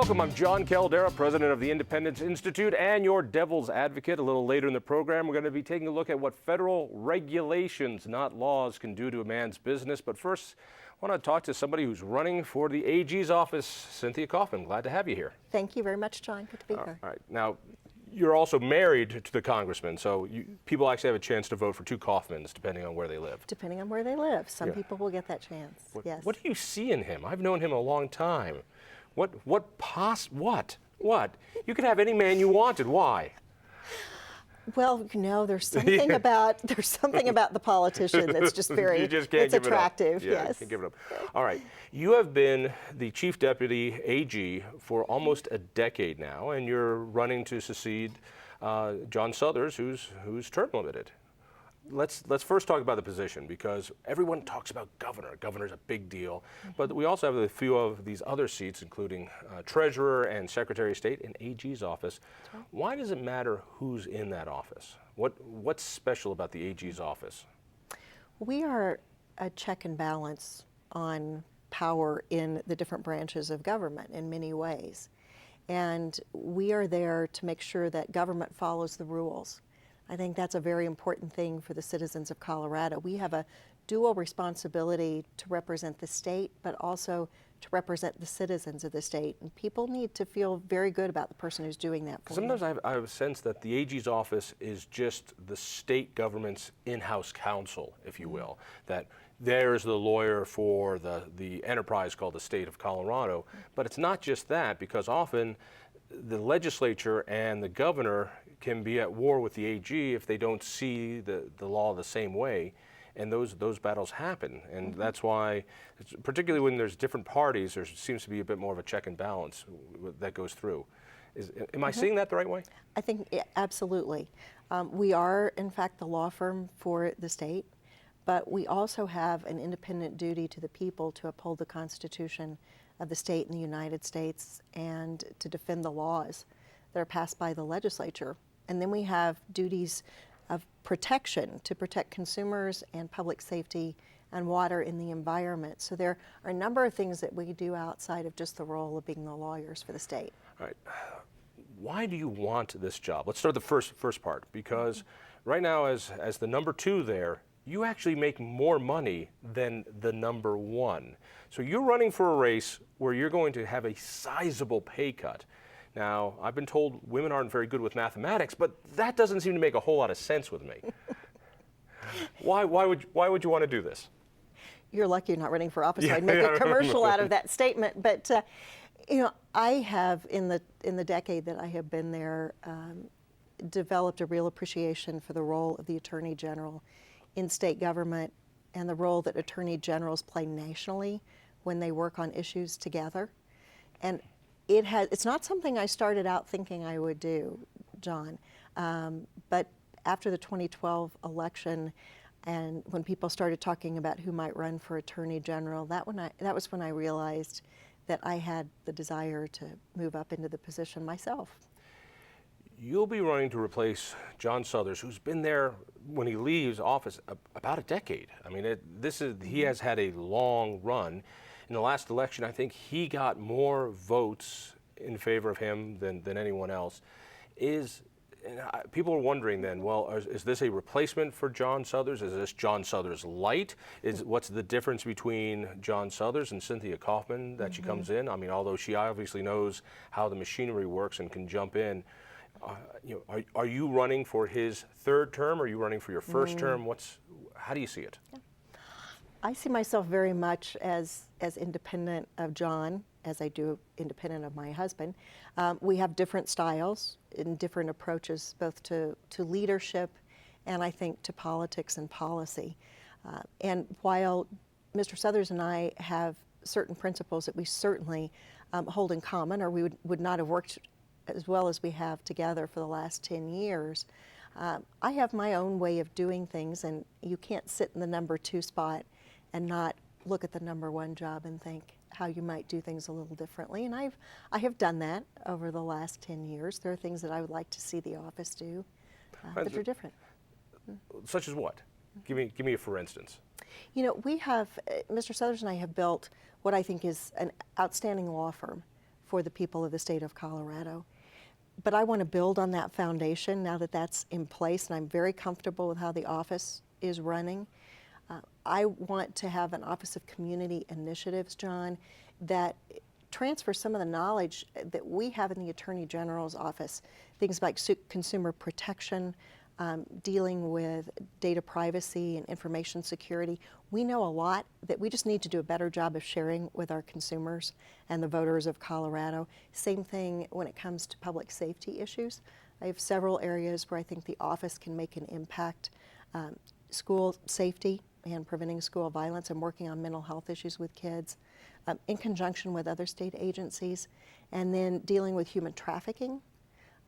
Welcome, I'm Jon Caldara, president of the Independence Institute and your devil's advocate. A little later in the program, we're going to be taking a look at what federal regulations, not laws, can do to a man's business. But first, I want to talk to somebody who's running for the AG's office, Cynthia Coffman. Glad to have you here. Thank you very much, John. Good to be here. All right. Now, you're also married to the congressman, so people actually have a chance to vote for two Coffmans, depending on where they live. Depending on where they live. Some people will get that chance, yes. What do you see in him? I've known him a long time. What? You could have any man you wanted. Why? Well, you know, there's something about the politician that's just very, it's attractive. Yeah, yes. You can't give it up. All right. You have been the chief deputy AG for almost a decade now, and you're running to succeed John Suthers, who's term limited. Let's first talk about the position, because everyone talks about governor. Governor's a big deal, but we also have a few of these other seats, including treasurer and secretary of state in AG's office. Why does it matter who's in that office? What's special about the AG's office? We are a check and balance on power in the different branches of government in many ways, and we are there to make sure that government follows the rules. I think that's a very important thing for the citizens of Colorado. We have a dual responsibility to represent the state, but also to represent the citizens of the state. And people need to feel very good about the person who's doing that for Sometimes I have a sense that the AG's office is just the state government's in-house counsel, if you will, that there's the lawyer for the enterprise called the state of Colorado. But it's not just that, because often the legislature and the governor can be at war with the AG if they don't see the law the same way, and those battles happen. And that's why, particularly when there's different parties, there seems to be a bit more of a check and balance that goes through. Am I seeing that the right way? I think absolutely. We are, in fact, the law firm for the state, but we also have an independent duty to the people to uphold the Constitution of the state and the United States and to defend the laws that are passed by the legislature. And then we have duties of protection to protect consumers and public safety and water in the environment. So there are a number of things that we do outside of just the role of being the lawyers for the state. All right. Why do you want this job? Let's start the first part, because right now as the number two there, you actually make more money than the number one. So you're running for a race where you're going to have a sizable pay cut. Now, I've been told women aren't very good with mathematics, but that doesn't seem to make a whole lot of sense with me. Why would you want to do this? You're lucky you're not running for office. I'd make a commercial out of that statement. But you know, I have in the decade that I have been there developed a real appreciation for the role of the Attorney General in state government and the role that Attorney Generals play nationally when they work on issues together. And it's not something I started out thinking I would do, John, but after the 2012 election and when people started talking about who might run for Attorney General, that was when I realized that I had the desire to move up into the position myself. You'll be running to replace John Suthers, who's been there when he leaves office about a decade. I mean, he has had a long run. In the last election, I think he got more votes in favor of him than anyone else. People are wondering then, well, is this a replacement for John Suthers? Is this John Suthers light? What's the difference between John Suthers and Cynthia Coffman that she comes in? I mean, although she obviously knows how the machinery works and can jump in, are you running for his third term? Or are you running for your first term? How do you see it? Yeah. I see myself very much as independent of John as I do independent of my husband. We have different styles and different approaches both to leadership and I think to politics and policy. And while Mr. Suthers and I have certain principles that we certainly hold in common, or we would not have worked as well as we have together for the last 10 years, I have my own way of doing things, and you can't sit in the number two spot and not look at the number one job and think how you might do things a little differently. And I have done that over the last 10 years. There are things that I would like to see the office do that are different. Such as what? Give me a for instance. You know, we have, Mr. Suthers and I have built what I think is an outstanding law firm for the people of the state of Colorado. But I want to build on that foundation now that that's in place, and I'm very comfortable with how the office is running. I want to have an Office of Community Initiatives, John, that transfer some of the knowledge that we have in the Attorney General's office, things like consumer protection, dealing with data privacy and information security. We know a lot that we just need to do a better job of sharing with our consumers and the voters of Colorado. Same thing when it comes to public safety issues. I have several areas where I think the office can make an impact. School safety and preventing school violence and working on mental health issues with kids in conjunction with other state agencies, and then dealing with human trafficking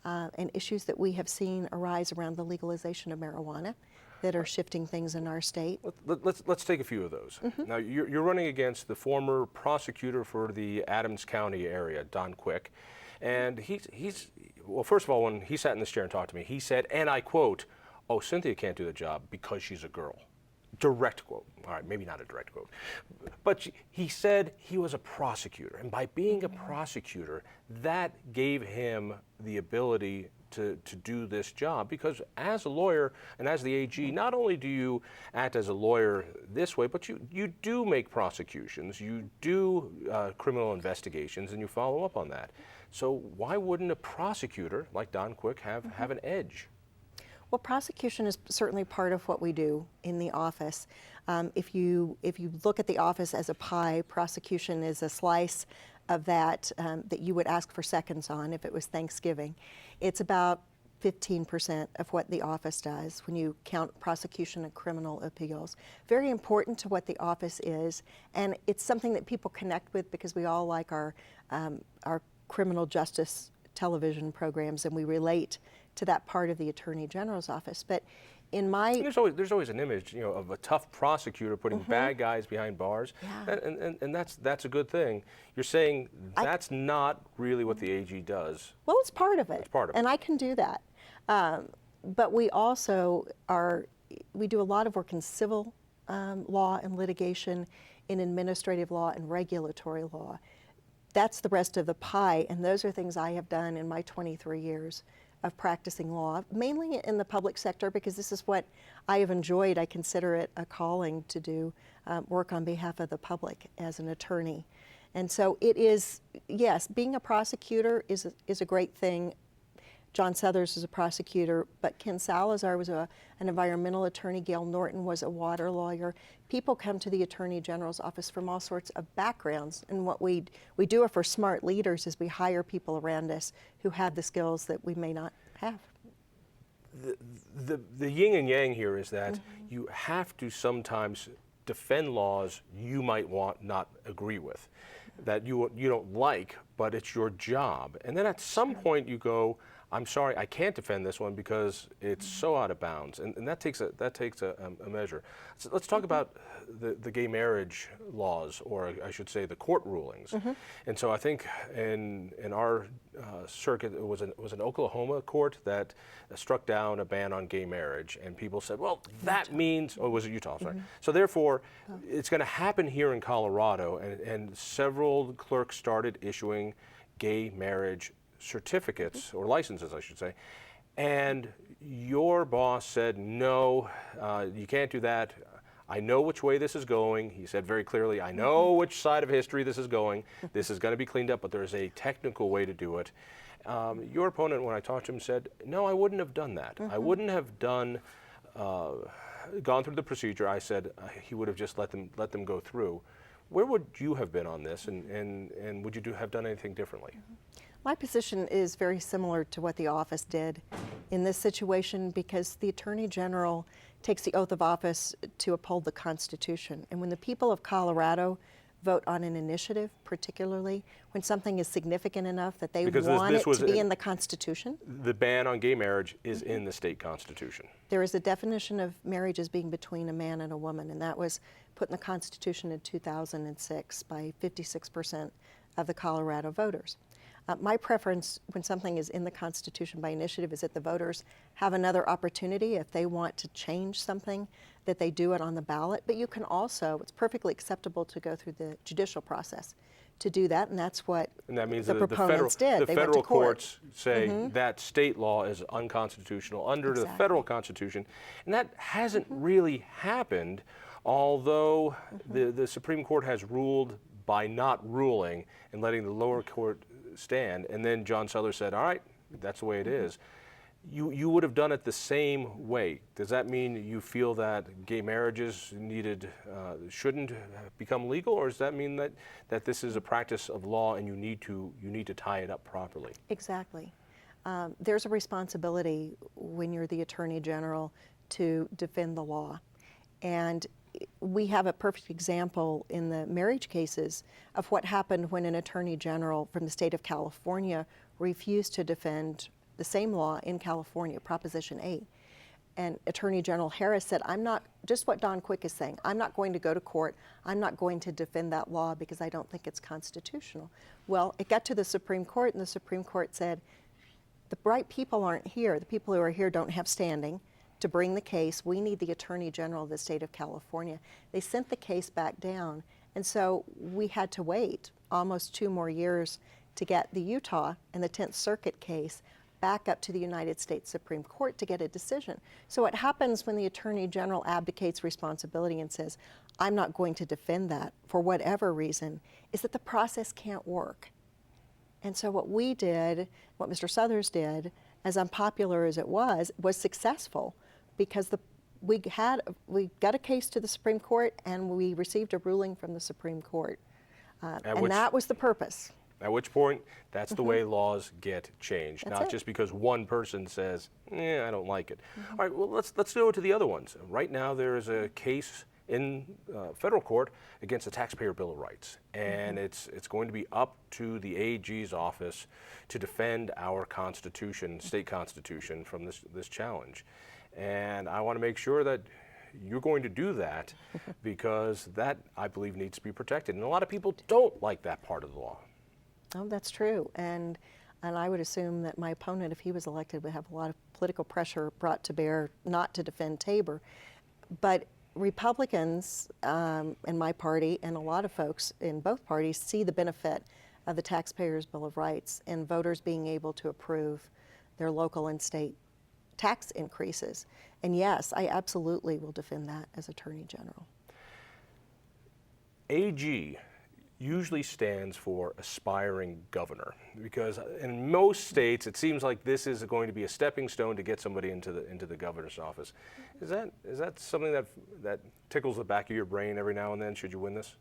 and issues that we have seen arise around the legalization of marijuana that are shifting things in our state. Let's take a few of those. Now, you're running against the former prosecutor for the Adams County area, Don Quick, and well, first of all, when he sat in this chair and talked to me, he said, and I quote, "Oh, Cynthia can't do the job because she's a girl." Direct quote. All right, maybe not a direct quote. But he said he was a prosecutor. And by being a prosecutor, that gave him the ability to do this job. Because as a lawyer and as the AG, not only do you act as a lawyer this way, but you do make prosecutions, you do criminal investigations, and you follow up on that. So why wouldn't a prosecutor like Don Quick have an edge? Well, prosecution is certainly part of what we do in the office. If you look at the office as a pie, prosecution is a slice of that that you would ask for seconds on if it was Thanksgiving. It's about 15% of what the office does when you count prosecution and criminal appeals. Very important to what the office is, and it's something that people connect with because we all like our criminal justice television programs, and we relate to that part of the Attorney General's office. But in my... There's always an image, of a tough prosecutor putting bad guys behind bars, and that's a good thing. You're saying that's not really what the AG does. Well, it's part of it. It's part of it. And I can do that. But we also we do a lot of work in civil law and litigation, in administrative law and regulatory law. That's the rest of the pie, and those are things I have done in my 23 years of practicing law, mainly in the public sector, because this is what I have enjoyed. I consider it a calling to do work on behalf of the public as an attorney. And so it is, yes, being a prosecutor is a great thing. John Suthers is a prosecutor, but Ken Salazar was an environmental attorney. Gail Norton was a water lawyer. People come to the Attorney General's office from all sorts of backgrounds, and what we do for smart leaders is we hire people around us who have the skills that we may not have. The yin and yang here is that you have to sometimes defend laws you might not agree with, that you don't like, but it's your job. And then at some point you go, I'm sorry, I can't defend this one because it's so out of bounds, and that takes a measure. So let's talk about the gay marriage laws, or I should say the court rulings. And so I think in our circuit, it was an Oklahoma court that struck down a ban on gay marriage, and people said, well, that means, oh, was it Utah? Sorry. So therefore, it's going to happen here in Colorado, and several clerks started issuing gay marriage certificates, or licenses, I should say, and your boss said, no, you can't do that. I know which way this is going. He said very clearly, I know which side of history this is going. This is going to be cleaned up, but there's a technical way to do it. Your opponent, when I talked to him, said, no, I wouldn't have done that. I wouldn't have gone through the procedure. I said he would have just let them go through. Where would you have been on this, and would you have done anything differently? My position is very similar to what the office did in this situation, because the Attorney General takes the oath of office to uphold the Constitution. And when the people of Colorado vote on an initiative, particularly when something is significant enough that they want it to be in the Constitution. The ban on gay marriage is in the state constitution. There is a definition of marriage as being between a man and a woman, and that was put in the Constitution in 2006 by 56% of the Colorado voters. My preference when something is in the Constitution by initiative is that the voters have another opportunity if they want to change something, that they do it on the ballot. But you can also, it's perfectly acceptable to go through the judicial process. to do that, and that's what And that means the that proponents did. the They went to federal court. courts say that state law is unconstitutional under the Exactly. federal Constitution. And that hasn't really happened, although the Supreme Court has ruled by not ruling and letting the lower court stand. And then Jon Suthers said, all right, that's the way it is. You would have done it the same way. Does that mean you feel that gay marriages shouldn't become legal, or does that mean that this is a practice of law and you need to tie it up properly? Exactly. There's a responsibility when you're the Attorney General to defend the law. And we have a perfect example in the marriage cases of what happened when an Attorney General from the state of California refused to defend the same law in California, Proposition 8. And Attorney General Harris said, I'm not, just what Don Quick is saying, I'm not going to go to court, I'm not going to defend that law because I don't think it's constitutional. Well, it got to the Supreme Court, and the Supreme Court said, the right people aren't here, the people who are here don't have standing to bring the case. We need the Attorney General of the state of California. They sent the case back down, and so we had to wait almost 2 more years to get the Utah and the 10th Circuit case back up to the United States Supreme Court to get a decision. So what happens when the Attorney General abdicates responsibility and says, I'm not going to defend that for whatever reason, is that the process can't work. And so what we did, what Mr. Suthers did, as unpopular as it was successful, because we got a case to the Supreme Court and we received a ruling from the Supreme Court. And that was the purpose. At which point, that's the way laws get changed, That's not it. just because one person says, I don't like it. All right, well, let's go to the other ones. Right now, there is a case in federal court against the Taxpayer Bill of Rights, and it's going to be up to the AG's office to defend our Constitution, state Constitution, from this challenge. And I want to make sure that you're going to do that because that, I believe, needs to be protected. And a lot of people don't like that part of the law. Oh, that's true. And I would assume that my opponent, if he was elected, would have a lot of political pressure brought to bear not to defend Tabor. But Republicans in my party and a lot of folks in both parties see the benefit of the Taxpayers' Bill of Rights and voters being able to approve their local and state tax increases. And yes, I absolutely will defend that as Attorney General. AG usually stands for aspiring governor, because in most states it seems like this is going to be a stepping stone to get somebody into the governor's office. Is that something that tickles the back of your brain every now and then, should you win this?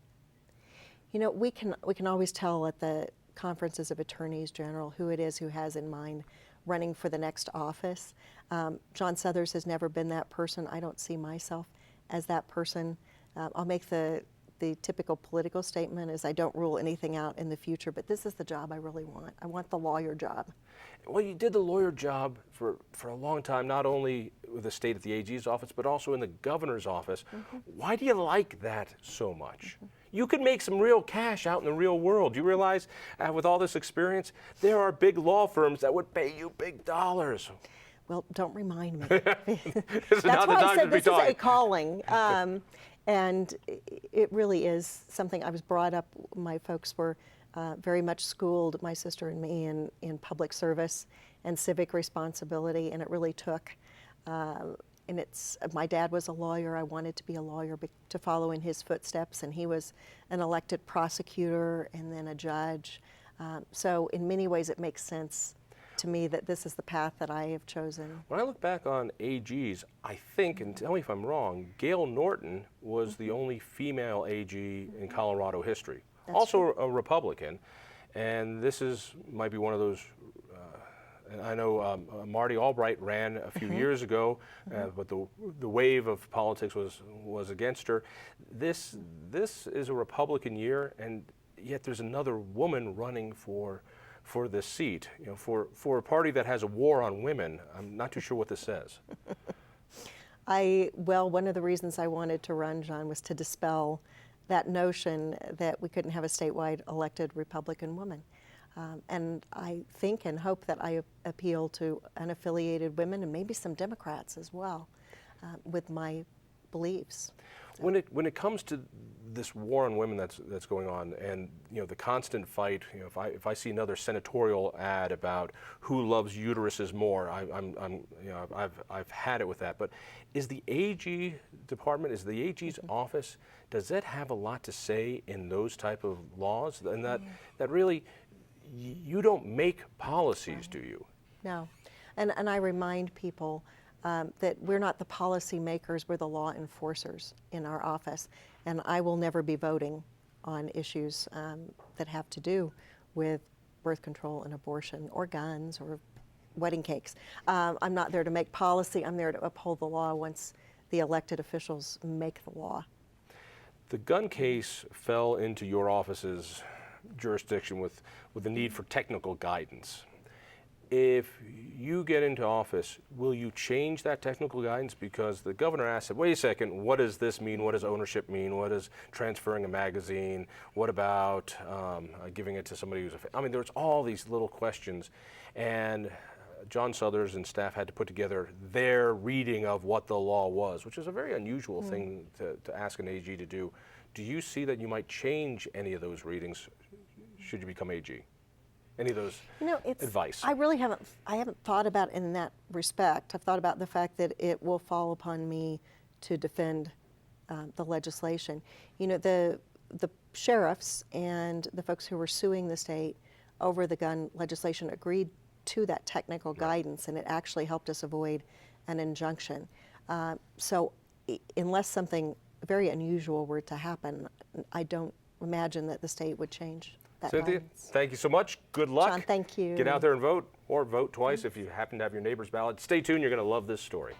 You know, we can always tell at the conferences of attorneys general who it is who has in mind running for the next office. Jon Suthers has never been that person. I don't see myself as that person. I'll make the typical political statement is I don't rule anything out in the future, but this is the job I really want. I want the lawyer job. Well, you did the lawyer job for a long time, not only with the state at the AG's office, but also in the governor's office. Why do you like that so much? You could make some real cash out in the real world. Do you realize with all this experience, there are big law firms that would pay you big dollars. Well, don't remind me. This is That's not the why I time to said be this is a talking. calling. And it really is something I was brought up, my folks were very much schooled, my sister and me, in public service and civic responsibility, and it really took. And my dad was a lawyer. I wanted to be a lawyer to follow in his footsteps, and he was an elected prosecutor and then a judge. So in many ways it makes sense to me that this is the path that I have chosen. When I look back on AGs, I think, and tell me if I'm wrong, Gail Norton was the only female AG in Colorado history. That's also a Republican, and this might be one of those, and I know Marty Albright ran a few years ago, but the wave of politics was against her. This is a Republican year, and yet there's another woman running for this seat, for a party that has a war on women. I'm not too sure what this says. Well, one of the reasons I wanted to run, John, was to dispel that notion that we couldn't have a statewide elected Republican woman. And I think and hope that I appeal to unaffiliated women and maybe some Democrats as well with my beliefs. When it comes to this war on women that's going on, and the constant fight, if I see another senatorial ad about who loves uteruses more, I've had it with that. But is the AG department, is the AG's office, does it have a lot to say in those type of laws? And that really, you don't make policies, do you? No, and I remind people that we're not the policy makers, we're the law enforcers in our office. And I will never be voting on issues that have to do with birth control and abortion or guns or wedding cakes. I'm not there to make policy, I'm there to uphold the law once the elected officials make the law. The gun case fell into your office's jurisdiction with the need for technical guidance. If you get into office, will you change that technical guidance? Because the governor asked, wait a second, what does this mean? What does ownership mean? What is transferring a magazine? What about giving it to somebody who's I mean, there's all these little questions. And John Suthers and staff had to put together their reading of what the law was, which is a very unusual thing to ask an AG to do. Do you see that you might change any of those readings should you become AG? Any of those advice? I really haven't thought about it in that respect. I've thought about the fact that it will fall upon me to defend the legislation. The sheriffs and the folks who were suing the state over the gun legislation agreed to that technical guidance, and it actually helped us avoid an injunction. So unless something very unusual were to happen, I don't imagine that the state would change that Cynthia, guidance. thank you so much. Good luck. John, thank you. Get out there and vote, or vote twice if you happen to have your neighbor's ballot. Stay tuned. You're going to love this story.